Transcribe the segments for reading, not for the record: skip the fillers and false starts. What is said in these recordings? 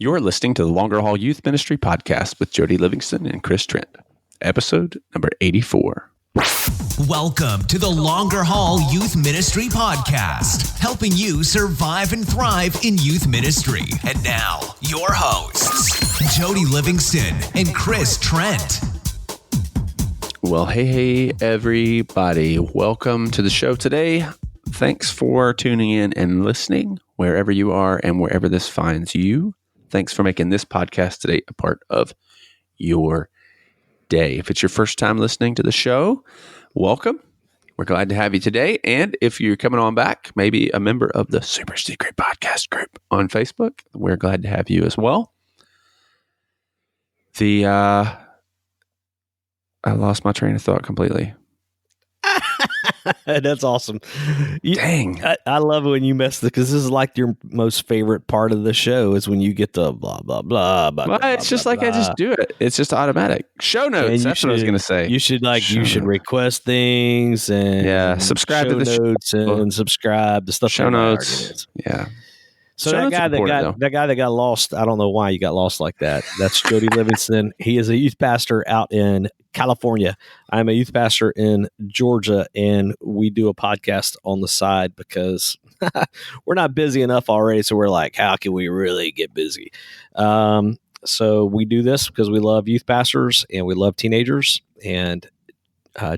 You're listening to the Longer Haul Youth Ministry Podcast with Jody Livingston and Chris Trent, episode number 84. Welcome to the Longer Haul Youth Ministry Podcast, helping you survive and thrive in youth ministry. And now, your hosts, Jody Livingston and Chris Trent. Well, hey, everybody. Welcome to the show today. Thanks for tuning in and listening wherever you are and wherever this finds you. Thanks for making this podcast today a part of your day. If it's your first time listening to the show, welcome. We're glad to have you today. And if you're coming on back, maybe a member of the Super Secret Podcast group on Facebook, we're glad to have you as well. I lost my train of thought completely. That's awesome. Dang. I love it when you mess because this is like your most favorite part of the show is when you get to blah, blah, blah. Well, it's just like I just do it. It's just automatic. Show notes. That's what I was going to say. You should request things and subscribe to the notes and subscribe to stuff. Show notes. Yeah. So that guy that got lost, I don't know why you got lost like that. That's Jody Livingston. He is a youth pastor out in California. I'm a youth pastor in Georgia, and we do a podcast on the side because we're not busy enough already. So we're like, how can we really get busy? So we do this because we love youth pastors and we love teenagers. And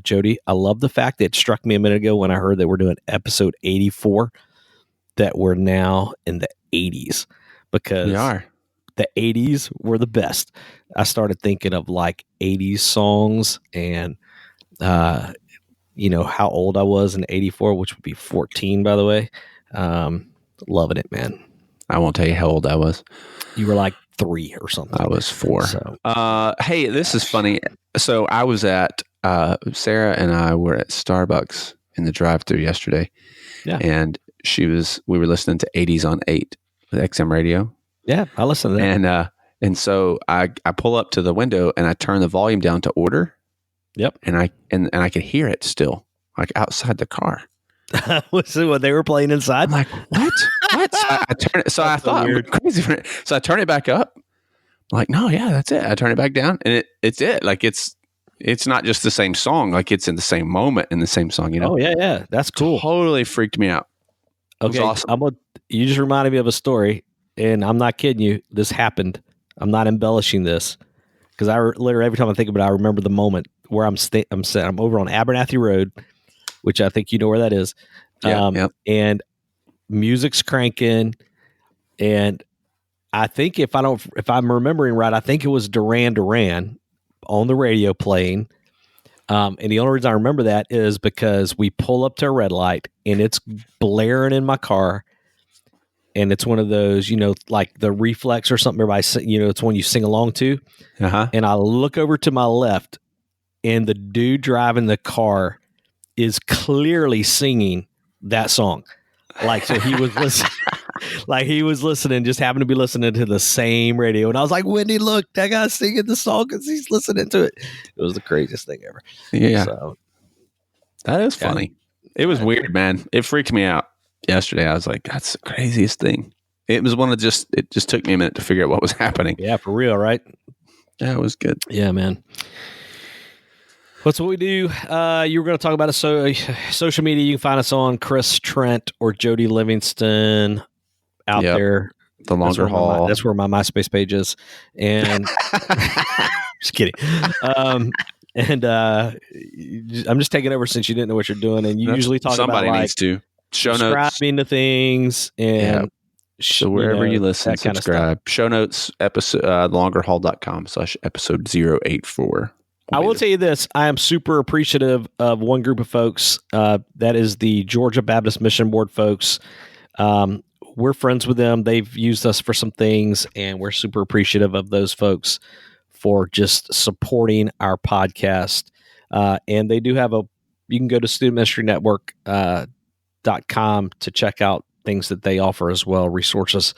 Jody, I love the fact that it struck me a minute ago when I heard that we're doing episode 84. That we're now in the 80s because we are. The 80s were the best. I started thinking of like 80s songs and, how old I was in 84, which would be 14, by the way. Loving it, man. I won't tell you how old I was. You were like 3 or something. I was 4. So. Hey, this is funny. So I was at, Sarah and I were at Starbucks in the drive-thru yesterday. Yeah. And we were listening to 80s on 8 with XM radio. Yeah, I listen to that. And so I pull up to the window and I turn the volume down to order. Yep. And I could hear it still, like outside the car. So what they were playing inside? I'm like, what? So I turn it. So I thought it was crazy. So I turn it back up. I'm like, no, yeah, that's it. I turn it back down, and it's it. Like it's not just the same song. Like it's in the same moment in the same song. Oh yeah, that's cool. Totally freaked me out. Okay, awesome. You just reminded me of a story, and I'm not kidding you. This happened. I'm not embellishing this because I literally every time I think about it, I remember the moment where I'm over on Abernathy Road, which I think you know where that is. Yeah. And music's cranking, and I think if I'm remembering right, I think it was Duran Duran on the radio playing. And the only reason I remember that is because we pull up to a red light and it's blaring in my car. And it's one of those, like the Reflex or something. Everybody, it's one you sing along to. Uh-huh. And I look over to my left and the dude driving the car is clearly singing that song. Like, so he was listening, just happened to be listening to the same radio. And I was like, Wendy, look, that guy's singing the song because he's listening to it. It was the craziest thing ever. Yeah. So, that is funny. It was weird, man. It freaked me out yesterday. I was like, that's the craziest thing. It was it just took me a minute to figure out what was happening. Yeah, for real, right? Yeah, it was good. Yeah, man. What's what we do? You were going to talk about social media. You can find us on Chris Trent or Jody Livingston out there. The Longer Haul. That's where my MySpace page is. And just kidding. I'm just taking over since you didn't know what you're doing. And you usually talk somebody about needs to show notes, subscribing to things, and so wherever you listen, subscribe. Show notes, episode longerhaul.com/episode 084. I will tell you this. I am super appreciative of one group of folks. That is the Georgia Baptist Mission Board folks. We're friends with them. They've used us for some things, and we're super appreciative of those folks for just supporting our podcast. And they do have you can go to studentministrynetwork.com to check out things that they offer as well, resources.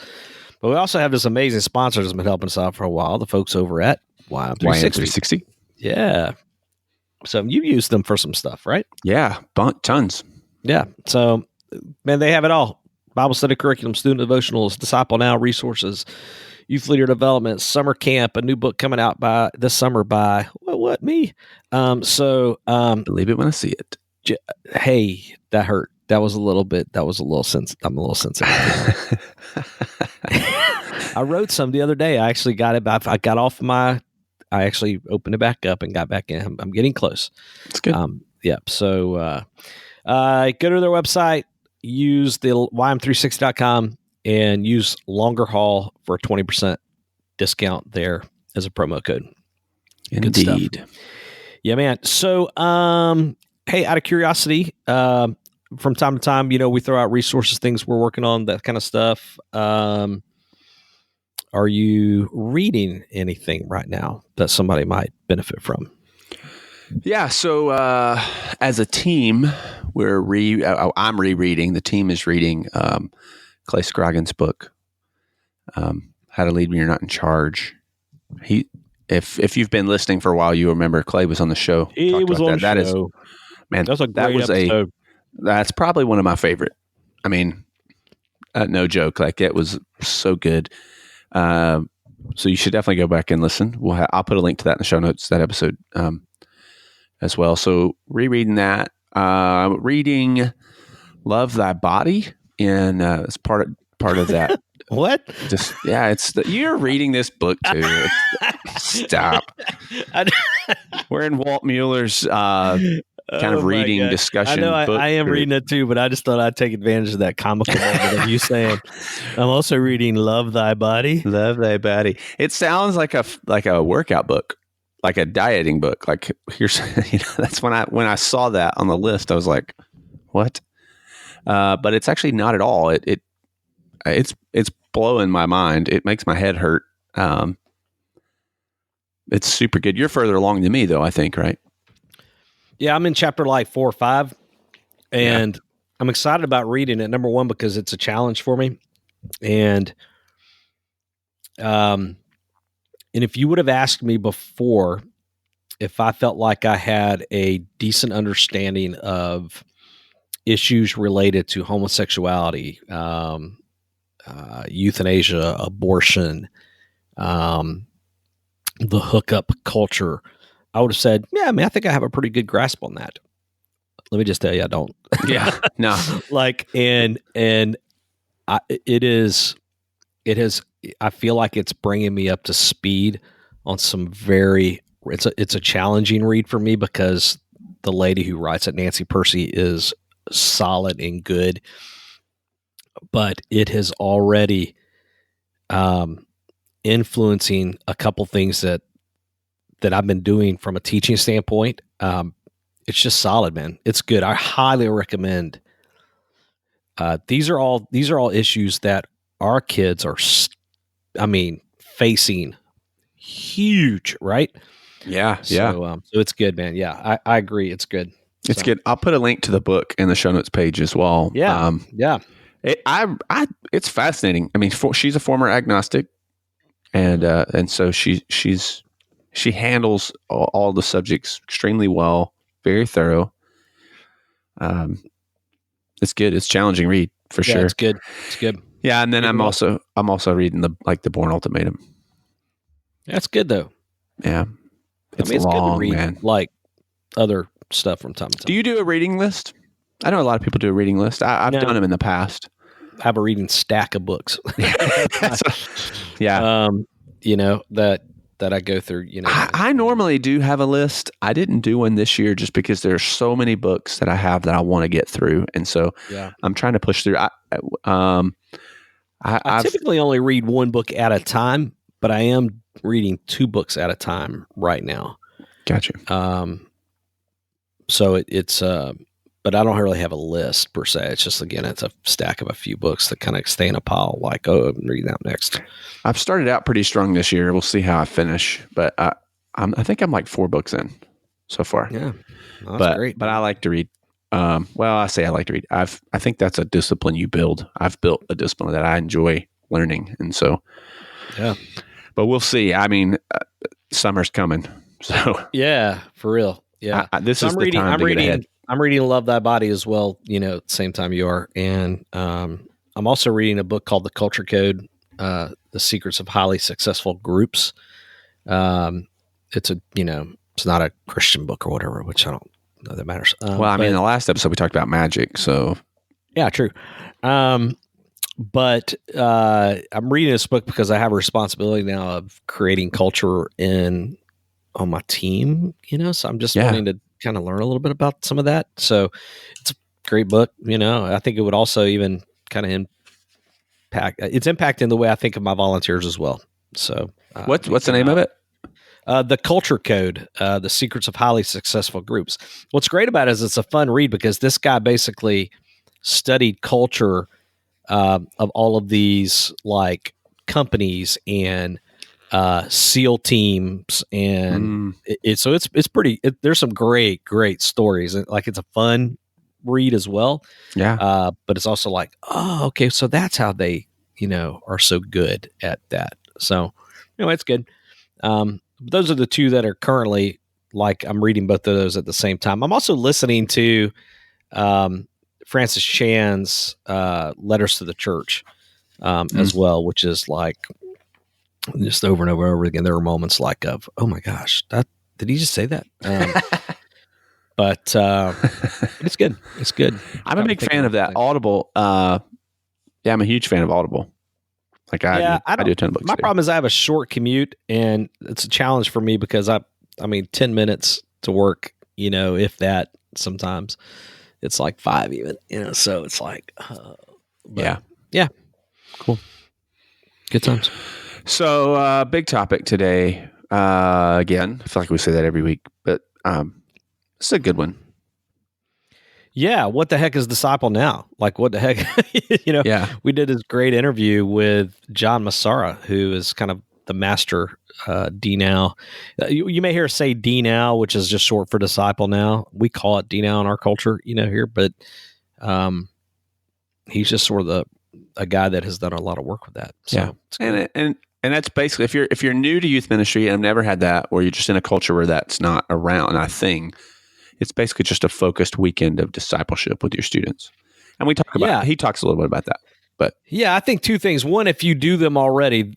But we also have this amazing sponsor that's been helping us out for a while, the folks over at YM360. Yeah. So you used them for some stuff, right? Yeah, tons. Yeah. So, man, they have it all. Bible study curriculum, student devotionals, DiscipleNow resources. youth leader development, summer camp, a new book coming out by this summer by me. Believe it when I see it. Hey, that hurt. That was a little sensitive. I'm a little sensitive. I wrote some the other day. I actually got it. I got off I actually opened it back up and got back in. I'm getting close. It's good. Yeah. So go to their website, use the ym360.com and use Longer Haul for a 20% discount there as a promo code. Indeed. Yeah, man. So, hey, out of curiosity, from time to time, we throw out resources, things we're working on, that kind of stuff. Are you reading anything right now that somebody might benefit from? Yeah. So, as a team, I'm rereading. The team is reading Clay Scroggins' book, How to Lead When You're Not in Charge. If you've been listening for a while, you remember Clay was on the show. He was on the show. Man, that was a great episode. That's probably one of my favorite. I mean, no joke. Like, it was so good. So you should definitely go back and listen. I'll put a link to that in the show notes, that episode as well. So rereading that, reading Love Thy Body, and it's part of that. What? You're reading this book too. Stop. We're in Walt Mueller's kind of reading discussion. I know I am reading it too, but I just thought I'd take advantage of that comical moment of you saying, "I'm also reading Love Thy Body." Love Thy Body. It sounds like a workout book, like a dieting book. Like, here's that's when I saw that on the list, I was like, what? But it's actually not at all. It's blowing my mind. It makes my head hurt. It's super good. You're further along than me, though, I think, right? Yeah, I'm in chapter 4 or 5, and I'm excited about reading it. Number one, because it's a challenge for me, and if you would have asked me before if I felt like I had a decent understanding of issues related to homosexuality, euthanasia, abortion, the hookup culture, I would have said, yeah, I mean, I think I have a pretty good grasp on that. Let me just tell you, I don't. Yeah, no. I feel like it's bringing me up to speed on some it's a challenging read for me, because the lady who writes it, Nancy Percy, is solid and good, but it has already influencing a couple things that I've been doing from a teaching standpoint. It's just solid, man. It's good. I highly recommend. These are all issues that our kids are, facing huge, right? Yeah. So it's good, man. Yeah, I agree. It's good. It's good. I'll put a link to the book in the show notes page as well. Yeah. It's fascinating. I mean, she's a former agnostic, and so she handles all the subjects extremely well, very thorough. It's good. It's a challenging read for sure. It's good. It's good. Yeah, and then I'm also reading the Born Ultimatum. That's good though. Yeah, it's long, good to read, man. Like other stuff from time to time. Do you do a reading list? I know a lot of people do a reading list. I've done them in the past. I have a reading stack of books. Yeah. That I go through, I normally do have a list. I didn't do one this year just because there's so many books that I have that I want to get through. And so I'm trying to push through. I typically only read one book at a time, but I am reading 2 books at a time right now. Gotcha. So it's but I don't really have a list per se. It's just, again, it's a stack of a few books that kind of stay in a pile. Like, I'm reading that next. I've started out pretty strong this year. We'll see how I finish, but I think I'm like 4 books in so far. Yeah, that's great. But I like to read. I say I like to read. I think that's a discipline you build. I've built a discipline that I enjoy learning, and so yeah. But we'll see. I mean, summer's coming, so yeah, for real. Yeah, this is the time to get ahead. I'm reading Love Thy Body as well, at the same time you are. And I'm also reading a book called The Culture Code. The Secrets of Highly Successful Groups. It's it's not a Christian book or whatever, which I don't know that matters. Well, in the last episode we talked about magic, so yeah, true. But I'm reading this book because I have a responsibility now of creating culture on my team, so I'm just wanting to kind of learn a little bit about some of that. So it's a great book. I think it would also even kind of impact, it's impacting the way I think of my volunteers as well. So what's the name of it? The Culture Code, The Secrets of Highly Successful Groups. What's great about it is it's a fun read because this guy basically studied culture of all of these like companies and SEAL teams, and it's pretty. There's some great stories. Like it's a fun read as well. Yeah, but it's also like, oh, okay, so that's how they are so good at that. So it's good. Those are the two that are currently, like, I'm reading both of those at the same time. I'm also listening to Francis Chan's Letters to the Church as well, which is like just over and over and over again. There are moments like of, oh my gosh, did he just say that? But it's good. It's good. I'm a big fan of that. Audible. I'm a huge fan of Audible. Like I do a ton of books. My problem is I have a short commute, and it's a challenge for me because 10 minutes to work, if that, sometimes it's like 5 even, so it's like, yeah. Cool. Good times. So, big topic today. Again, I feel like we say that every week, but it's a good one. Yeah. What the heck is DiscipleNow? Like, what the heck? Yeah. We did this great interview with Jon Messarra, who is kind of the master DNow. You may hear us say DNow, which is just short for DiscipleNow. We call it DNow in our culture, here, but he's just sort of a guy that has done a lot of work with that. So, yeah. And that's basically, if you're new to youth ministry and have never had that, or you're just in a culture where that's not around, not a thing, it's basically just a focused weekend of discipleship with your students. And we talk about, he talks a little bit about that, but yeah, I think two things. One, if you do them already,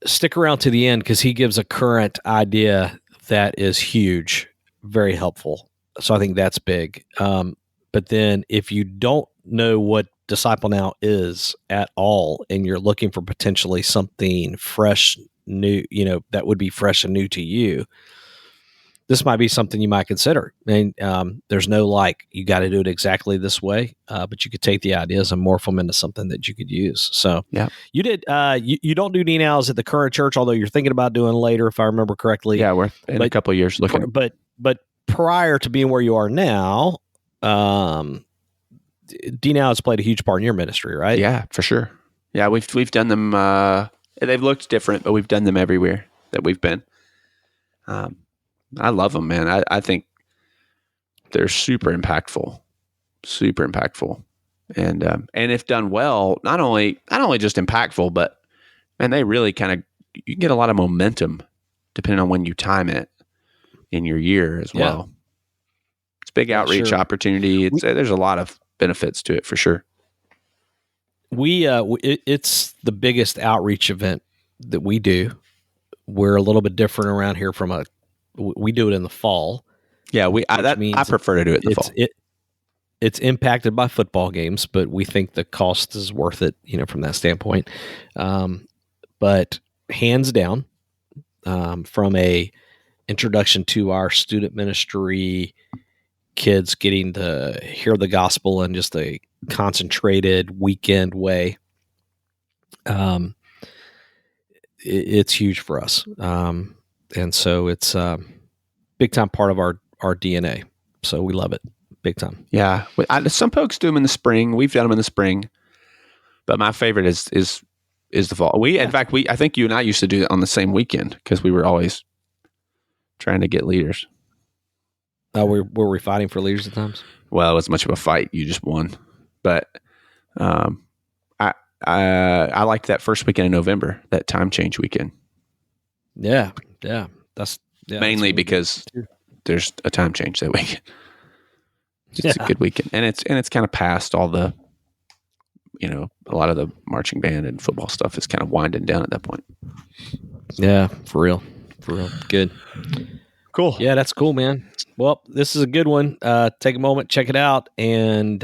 stick around to the end, because he gives a current idea that is huge, very helpful. So I think that's big. But then if you don't know what DiscipleNow is at all, and you're looking for potentially something fresh, new, that would be fresh and new to you, this might be something you might consider. And there's no you got to do it exactly this way, but you could take the ideas and morph them into something that you could use. So yeah, you did. You don't do DNows at the current church, although you're thinking about doing later, if I remember correctly. Yeah, we're in a couple of years looking. But prior to being where you are now, DNow has played a huge part in your ministry, right? Yeah, for sure. Yeah, we've done them. They've looked different, but we've done them everywhere that we've been. I love them, man. I think they're super impactful, and if done well, not only just impactful, but man, they really you can get a lot of momentum depending on when you time it in your year as well. It's a big outreach opportunity. There's a lot of benefits to it for sure. It's the biggest outreach event that we do. We're a little bit different around here we do it in the fall. Yeah, I prefer to do it in the fall. It's impacted by football games, but we think the cost is worth it, from that standpoint. But hands down, from a introduction to our student ministry, kids getting to hear the gospel in just a concentrated weekend way, it's huge for us. And so it's a big time part of our DNA. So we love it big time. Yeah. Some folks do them in the spring. We've done them in the spring, but my favorite is the fall. In fact, I think you and I used to do it on the same weekend because we were always trying to get leaders. Were we fighting for leaders at times? Well, it wasn't much of a fight. You just won. But I liked that first weekend in November, that time change weekend. Yeah. That's mainly because there's a time change that weekend. It's a good weekend, and it's kind of past all the a lot of the marching band and football stuff is kind of winding down at that point. Yeah, for real. Good. Cool. Yeah, that's cool, man. Well, this is a good one. Take a moment, check it out. And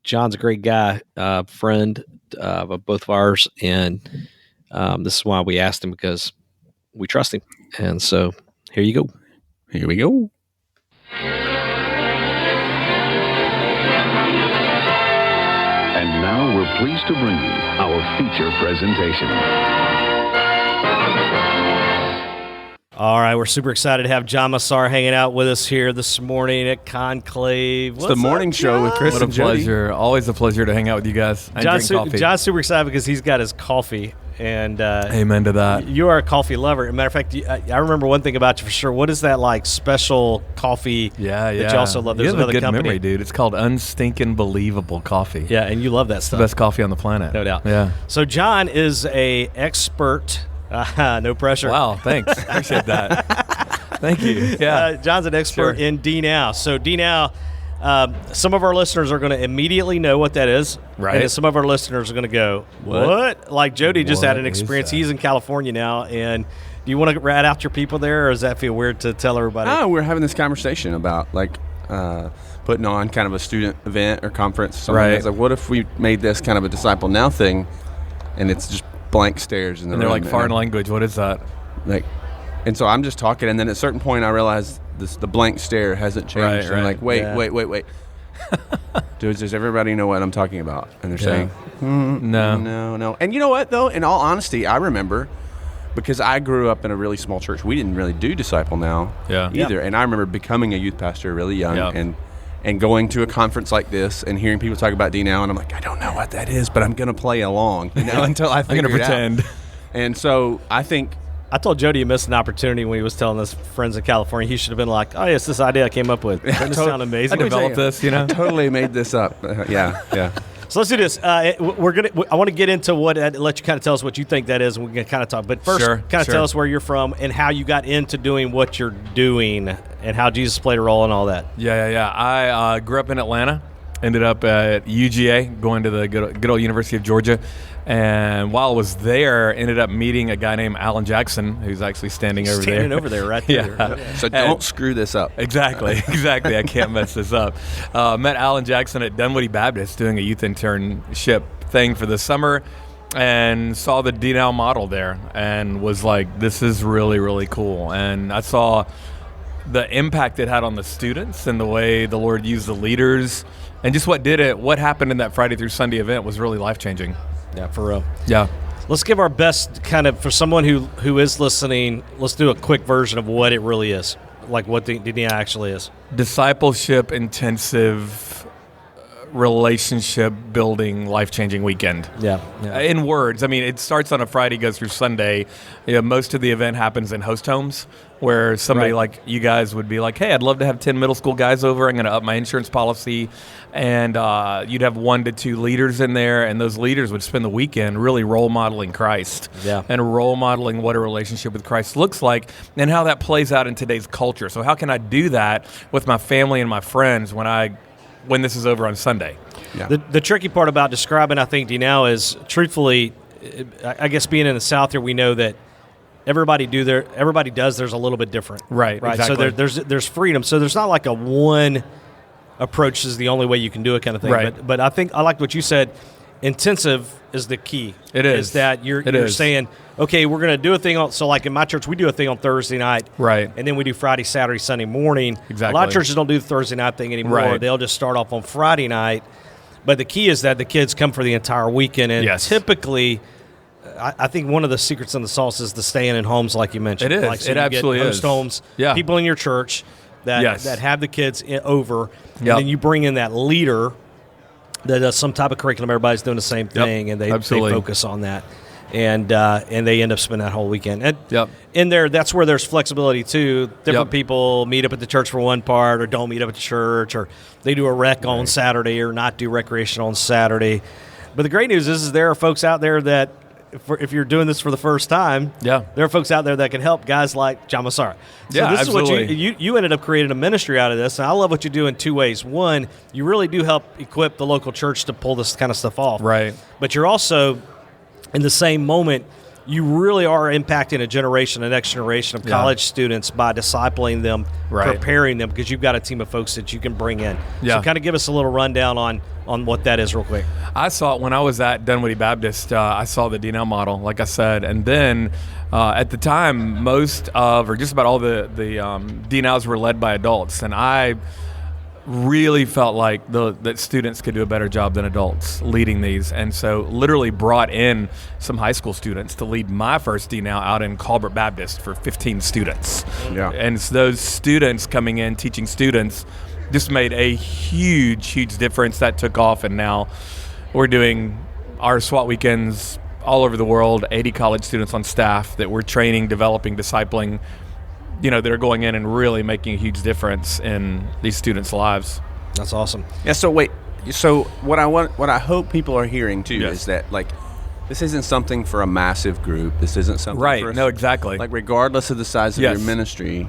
John's a great guy, friend of both of ours. And this is why we asked him, because we trust him. And so here you go. Here we go. And now we're pleased to bring you our feature presentation. All right, we're super excited to have Jon Messarra hanging out with us here this morning at Conclave. It's the morning show with Chris and Jody. What a pleasure. Always a pleasure to hang out with you guys. I drink coffee. John's super excited because he's got his coffee. And amen to that. You are a coffee lover. As a matter of fact, I remember one thing about you for sure. What is that like special coffee that you also love? There's another company. Memory, dude. It's called Unstinking Believable Coffee. Yeah, and you love that stuff. It's the best coffee on the planet. No doubt. Yeah. So Jon is a expert. No pressure. Wow, thanks. Appreciate that. Thank you. Yeah. Jon's an expert in DNow. So DNow, some of our listeners are going to immediately know what that is. Right. And then some of our listeners are going to go, what? Like Jody just had an experience. He's in California now. And do you want to rat out your people there, or does that feel weird to tell everybody? We're having this conversation about putting on kind of a student event or conference. Something. Right. It's like, what if we made this kind of a DiscipleNow thing, and it's just blank stares in the room. And they're like, foreign language, what is that? And so I'm just talking, and then at a certain point I realized the blank stare hasn't changed. Right. I'm like, wait. Does everybody know what I'm talking about? And they're saying, no. And you know what, though? In all honesty, I remember, because I grew up in a really small church. We didn't really do DiscipleNow either. And I remember becoming a youth pastor really young and going to a conference like this and hearing people talk about DNow, and I'm like, I don't know what that is, but I'm going to play along until I figure it out. I'm going to pretend. And so I think... I told Jody he missed an opportunity when he was telling his friends in California. He should have been like, oh, yes, this idea I came up with. Doesn't it sound amazing? I developed this, Totally made this up. Yeah. So let's do this. I want to get into let you kind of tell us what you think that is, and we're going to kind of talk. But first, tell us where you're from and how you got into doing what you're doing and how Jesus played a role in all that. Yeah. I grew up in Atlanta, ended up at UGA, going to the good old University of Georgia. And while I was there, ended up meeting a guy named Alan Jackson, who's actually standing over there right there. Yeah. So don't screw this up. Exactly. I can't mess this up. Met Alan Jackson at Dunwoody Baptist doing a youth internship thing for the summer, and saw the DNow model there and was like, this is really, really cool. And I saw the impact it had on the students and the way the Lord used the leaders, and just what happened in that Friday through Sunday event was really life-changing. Yeah, for real. Yeah. Let's give our best kind of, for someone who is listening, let's do a quick version of what it really is, like what the DNow actually is. Discipleship intensive, relationship building, life-changing weekend. Yeah. In words, I mean, it starts on a Friday, goes through Sunday. Most of the event happens in host homes, where somebody like you guys would be like, hey, I'd love to have 10 middle school guys over. I'm going to up my insurance policy. And you'd have 1 to 2 leaders in there, and those leaders would spend the weekend really role modeling Christ and role modeling what a relationship with Christ looks like and how that plays out in today's culture. So how can I do that with my family and my friends when this is over on Sunday? Yeah. The tricky part about describing, I think, DNow is, truthfully, I guess being in the South here, we know that everybody does theirs a little bit different. Right. Exactly. So there's freedom. So there's not like a one approach is the only way you can do it kind of thing. Right. But I think I like what you said. Intensive is the key. It is. Is that you're saying, okay, we're going to do a thing so like in my church, we do a thing on Thursday night. Right. And then we do Friday, Saturday, Sunday morning. Exactly. A lot of churches don't do the Thursday night thing anymore. Right. They'll just start off on Friday night. But the key is that the kids come for the entire weekend. And typically, I think one of the secrets in the sauce is the staying in homes, like you mentioned. It is. Like, so it absolutely host homes, people in your church that have the kids over. And then you bring in that leader that does some type of curriculum. Everybody's doing the same thing, and they focus on that. And they end up spending that whole weekend. And in there, that's where there's flexibility too. Different people meet up at the church for one part, or don't meet up at the church, or they do a rec on Saturday, or not do recreation on Saturday. But the great news is there are folks out there that if you're doing this for the first time, there are folks out there that can help, guys like Jon Messarra. So this absolutely. is what you ended up creating a ministry out of this, and I love what you do in two ways. One, you really do help equip the local church to pull this kind of stuff off. Right. But you're also, in the same moment, you really are impacting a generation, the next generation of college students by discipling them, preparing them, because you've got a team of folks that you can bring in. So kind of give us a little rundown on what that is real quick. I saw it when I was at Dunwoody Baptist. I saw the DNL model, like I said, and then at the time, most of, or just about all the DNLs were led by adults, and I really felt like that students could do a better job than adults leading these, and so literally brought in some high school students to lead my first DNL out in Colbert Baptist for 15 students. Yeah. And so those students coming in, teaching students, just made a huge difference. That took off, and now we're doing our SWAT weekends all over the world, 80 college students on staff that we're training, developing, discipling, that are going in and really making a huge difference in these students' lives. That's awesome. Yeah. So wait. So what I hope people are hearing too is that like this isn't something for a massive group. This isn't something for No, exactly. Like regardless of the size of your ministry,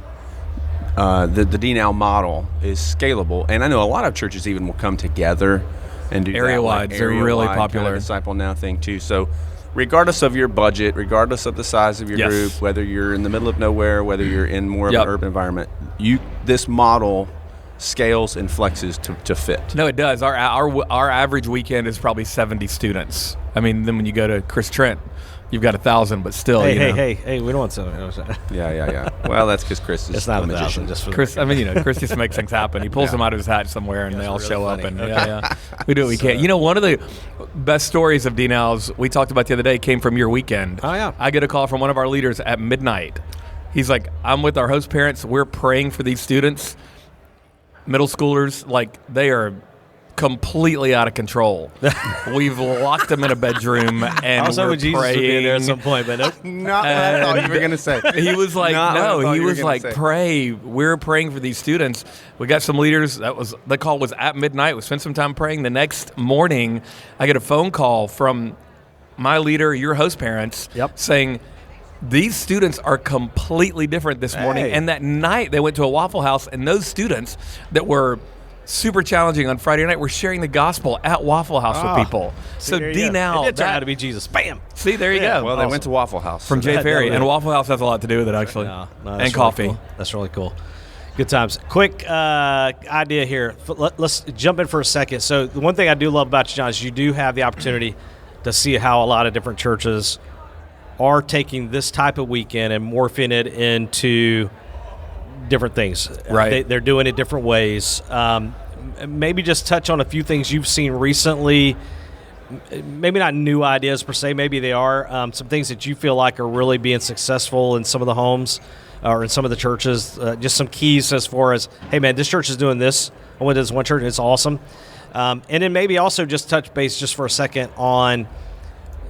the DNOW model is scalable. And I know a lot of churches even will come together and do area-wide. They're really popular. Kind of DiscipleNow thing too. So regardless of your budget, regardless of the size of your group, whether you're in the middle of nowhere, whether you're in more of an urban environment, this model scales and flexes to fit. No, it does. Our average weekend is probably 70 students. I mean, then when you go to Chris Trent, you've got 1,000, but still. Hey, we don't want 70. Yeah. Well, that's because Chris is a magician. Chris just makes things happen. He pulls them out of his hat somewhere, and they all really show up. And we do what we can. One of the best stories of DNLs we talked about the other day came from your weekend. Oh yeah. I get a call from one of our leaders at midnight. He's like, "I'm with our host parents. We're praying for these students, middle schoolers. Like they are completely out of control. We've locked them in a bedroom, and we're Jesus praying." would be there at some point, but nope. Not what I thought you were going to say. He was like, pray. We're praying for these students. We got some leaders. The call was at midnight. We spent some time praying. The next morning, I get a phone call from my leader, your host parents, saying, these students are completely different this morning. And that night, they went to a Waffle House, and those students that were super challenging on Friday night, we're sharing the gospel at Waffle House with people. So DNOW, it turned out to be Jesus. Bam. See, there you go. Well, they went to Waffle House from Jay Ferry, and Waffle House has a lot to do with it, actually. And coffee. Really cool. That's really cool. Good times. Quick idea here. Let's jump in for a second. So the one thing I do love about you, John, is you do have the opportunity to see how a lot of different churches are taking this type of weekend and morphing it into different things. Right. They're doing it different ways. Maybe just touch on a few things you've seen recently. Maybe not new ideas per se. Maybe they are some things that you feel like are really being successful in some of the homes or in some of the churches. Just some keys as far as, hey man, this church is doing this. I went to this one church and it's awesome. And then maybe also just touch base just for a second on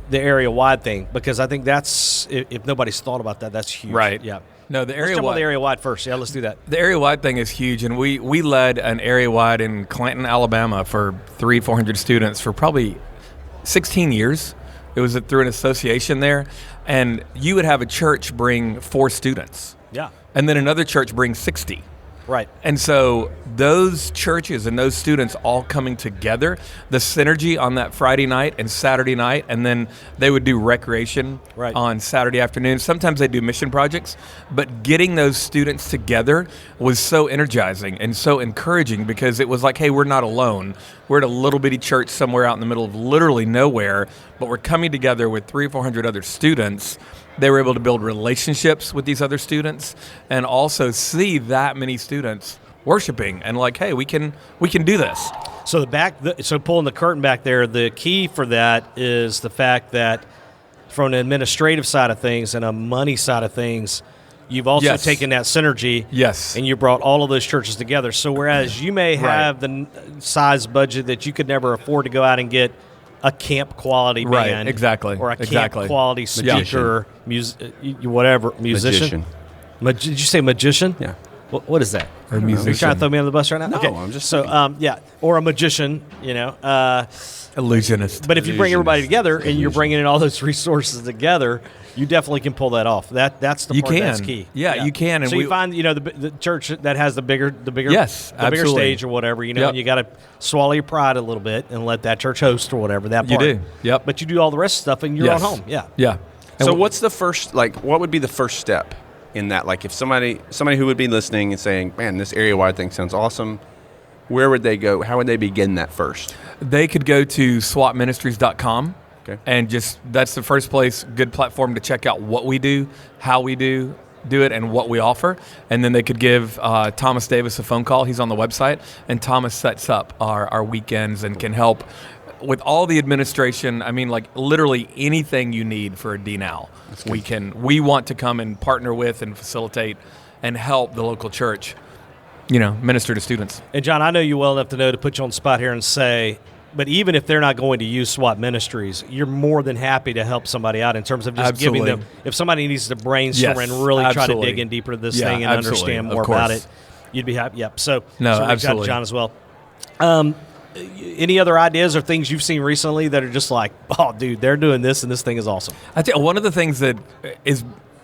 the area-wide thing, because I think that's, if nobody's thought about that, that's huge. Right. Yeah. No, the area-wide. Let's jump on the area-wide first. Yeah, let's do that. The area-wide thing is huge, and we led an area-wide in Clanton, Alabama for 400 students for probably 16 years. It was through an association there, and you would have a church bring 4 students. Yeah. And then another church bring 60. Right. And so those churches and those students all coming together, the synergy on that Friday night and Saturday night, and then they would do recreation on Saturday afternoon. Sometimes they do mission projects, but getting those students together was so energizing and so encouraging, because it was like, hey, we're not alone. We're at a little bitty church somewhere out in the middle of literally nowhere, but we're coming together with 300 or 400 other students. They were able to build relationships with these other students and also see that many students worshiping and like, hey, we can do this. So so pulling the curtain back there, the key for that is the fact that from an administrative side of things and a money side of things, you've also taken that synergy and you brought all of those churches together. So whereas you may have the size budget that you could never afford to go out and get a camp quality band, or a camp quality speaker, musician. Did you say magician? Yeah. What is that? Or a musician. Are you trying to throw me on the bus right now? No, okay. I'm just so or a magician, Illusionist. But if you bring everybody together and you're bringing in all those resources together, you definitely can pull that off. That's the part that's key. Yeah, you can. And so you find the church that has the bigger yes, the bigger stage or whatever, and you got to swallow your pride a little bit and let that church host or whatever that part. You do. Yep. But you do all the rest of the stuff in your own home. Yeah. Yeah. So what's the first, what would be the first step in that? Like if somebody who would be listening and saying, man, this area-wide thing sounds awesome, where would they go? How would they begin that first? They could go to swapministries.com. Okay. And that's the first place, good platform to check out what we do, how we do it, and what we offer. And then they could give Thomas Davis a phone call. He's on the website. And Thomas sets up our weekends and can help with all the administration. I mean, literally anything you need for a DNOW. We want to come and partner with and facilitate and help the local church, minister to students. And John, I know you well enough to know to put you on the spot here and say, but even if they're not going to use SWAT Ministries, you're more than happy to help somebody out in terms of just giving them, if somebody needs to brainstorm and really try to dig in deeper to this thing and understand more about it, you'd be happy. Yep. So reach out to John as well. Any other ideas or things you've seen recently that are just like, oh, dude, they're doing this and this thing is awesome? I think one of the things that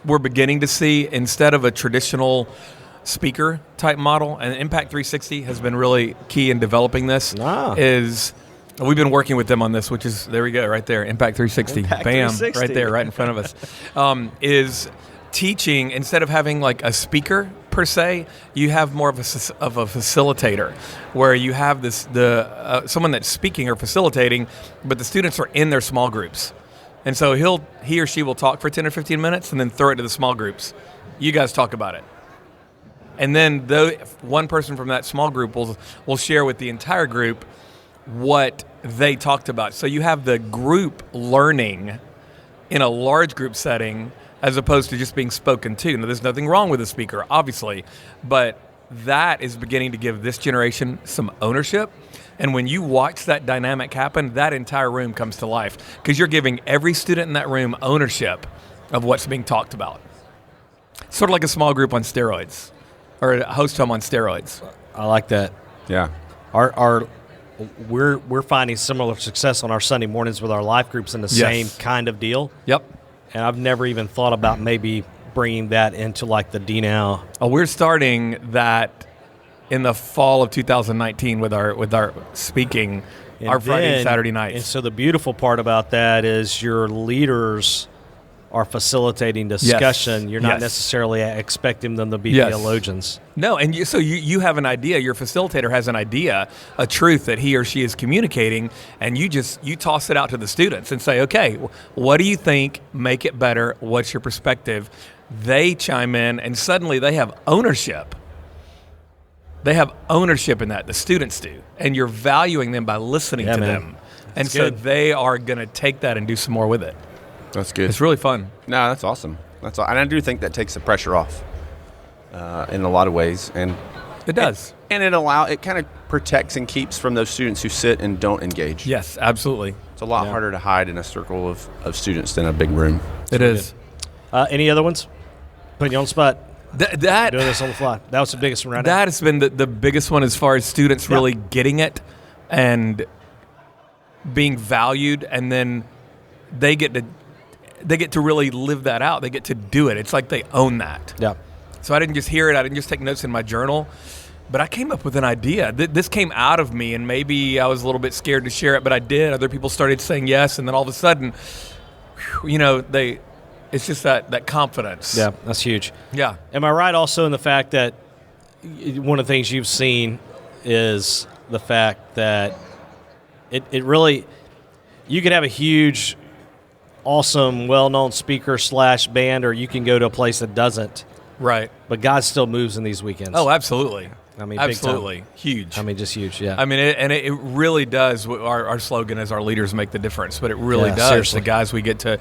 we're beginning to see, instead of a traditional speaker type model, and Impact 360 has been really key in developing this, is we've been working with them on this, which is, there we go, right there, Impact 360. Bam, 360. Right there, right in front of us. Is teaching, instead of having a speaker per se, you have more of a facilitator, where you have someone that's speaking or facilitating, but the students are in their small groups. And so he or she will talk for 10 or 15 minutes and then throw it to the small groups. You guys talk about it. And then one person from that small group will share with the entire group what they talked about. So you have the group learning in a large group setting as opposed to just being spoken to. Now, there's nothing wrong with a speaker, obviously, but that is beginning to give this generation some ownership. And when you watch that dynamic happen, that entire room comes to life because you're giving every student in that room ownership of what's being talked about. Sort of like a small group on steroids or a host home on steroids. I like that. Yeah. We're finding similar success on our Sunday mornings with our life groups in the same kind of deal. Yep. And I've never even thought about maybe bringing that into the DNOW. Oh, we're starting that in the fall of 2019 with our speaking, our Friday and Saturday nights. And so the beautiful part about that is your leaders are facilitating discussion. Yes. You're not necessarily expecting them to be theologians. No, and so you have an idea. Your facilitator has an idea, a truth that he or she is communicating, and you toss it out to the students and say, okay, what do you think? Make it better. What's your perspective? They chime in, and suddenly they have ownership. They have ownership in that. The students do, and you're valuing them by listening to them. And so they are going to take that and do some more with it. That's good. It's really fun. No, that's awesome. And I do think that takes the pressure off in a lot of ways, and it does. And it kind of protects and keeps from those students who sit and don't engage. Yes, absolutely. It's a lot harder to hide in a circle of students than a big room. It is. Any other ones? Putting you on the spot. That doing this on the fly. That was the biggest one right now. That has been the biggest one as far as students really getting it and being valued, and then they get to really live that out. They get to do it. It's like they own that. Yeah. So I didn't just hear it. I didn't just take notes in my journal, but I came up with an idea. This came out of me, and maybe I was a little bit scared to share it, but I did. Other people started saying yes, and then all of a sudden, it's just that confidence. Yeah, that's huge. Yeah. Am I right also in the fact that one of the things you've seen is the fact that it really, you could have a huge, awesome, well-known speaker / band, or you can go to a place that doesn't. Right. But God still moves in these weekends. Oh, absolutely. I mean, absolutely. Big time. Huge. I mean, just huge, yeah. I mean, it really does. Our slogan is our leaders make the difference, but it really does. Seriously. The guys we get to,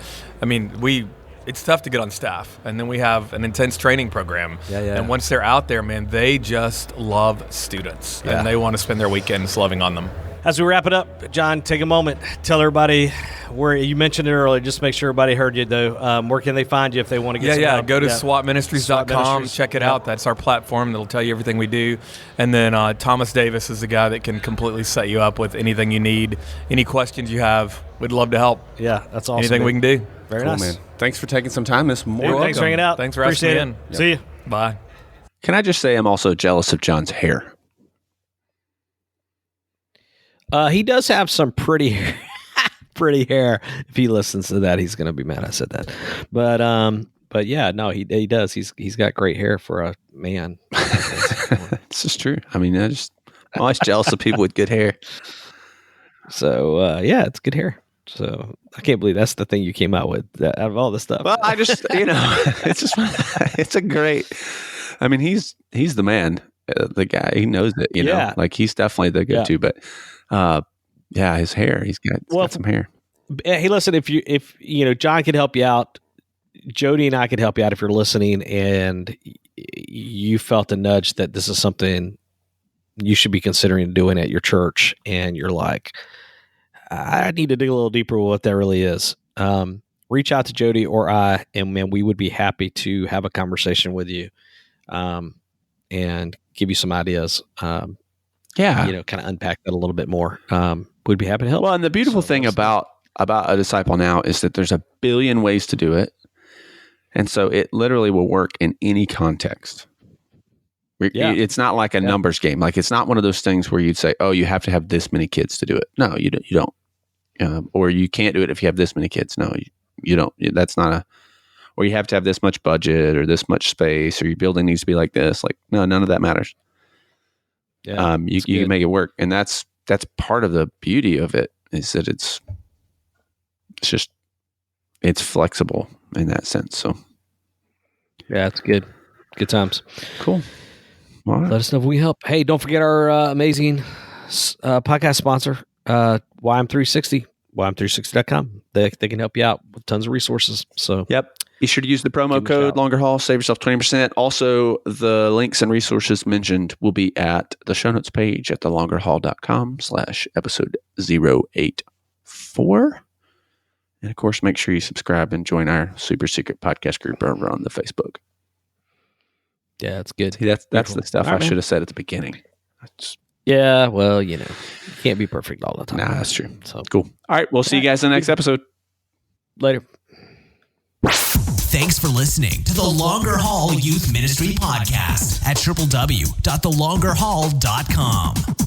it's tough to get on staff. And then we have an intense training program. Yeah. And once they're out there, man, they just love students. Yeah. And they want to spend their weekends loving on them. As we wrap it up, John, take a moment. Tell everybody where you mentioned it earlier. Just make sure everybody heard you, though. Where can they find you if they want to get some help? Go to swapministries.com. Check it out. That's our platform. That'll tell you everything we do. And then Thomas Davis is the guy that can completely set you up with anything you need. Any questions you have, we'd love to help. Yeah, that's awesome. Anything we can do. Very nice. Man. Thanks for taking some time this morning. Thanks for hanging out. Thanks for asking me in. Yep. See you. Bye. Can I just say I'm also jealous of John's hair? He does have some pretty hair. If he listens to that, he's going to be mad I said that. But yeah, no, he does. He's got great hair for a man. This is true. I mean, I'm always jealous of people with good hair. So yeah, it's good hair. So I can't believe that's the thing you came out with out of all this stuff. Well, I just, it's just, it's a great. I mean, he's the man, the guy. He knows it. You know, like he's definitely the go-to. But yeah, his hair. He's got some hair. Hey, listen, if John can help you out, Jody and I can help you out if you're listening, and you felt a nudge that this is something you should be considering doing at your church, and you're like, I need to dig a little deeper with what that really is. Reach out to Jody or I, and man, we would be happy to have a conversation with you, and give you some ideas. Kind of unpack that a little bit more. We'd be happy to help. Well, and the beautiful thing about a Disciple Now is that there's a billion ways to do it. And so it literally will work in any context. It's not like a numbers game. Like it's not one of those things where you'd say, oh, you have to have this many kids to do it. No, you don't. Or you can't do it if you have this many kids. No, you don't. That's not or you have to have this much budget or this much space or your building needs to be like this. Like, no, none of that matters. Yeah, you can make it work. And that's part of the beauty of it is that it's flexible in that sense. So yeah, it's good. Good times. Cool. All right. Let us know if we help. Hey, don't forget our amazing podcast sponsor, YM360, YM360.com. They can help you out with tons of resources. So yep. Be sure to use the promo code Longer Haul, save yourself 20%. Also, the links and resources mentioned will be at the show notes page at thelongerhaul.com/episode 084. And of course, make sure you subscribe and join our super secret podcast group over on the Facebook. Yeah, that's good. See, that's the stuff I should have said at the beginning. Yeah, well, you can't be perfect all the time. Nah, that's true. So cool. All right, we'll see you guys in the next episode. Later. Thanks for listening to the Longer Haul Youth Ministry Podcast at www.thelongerhaul.com.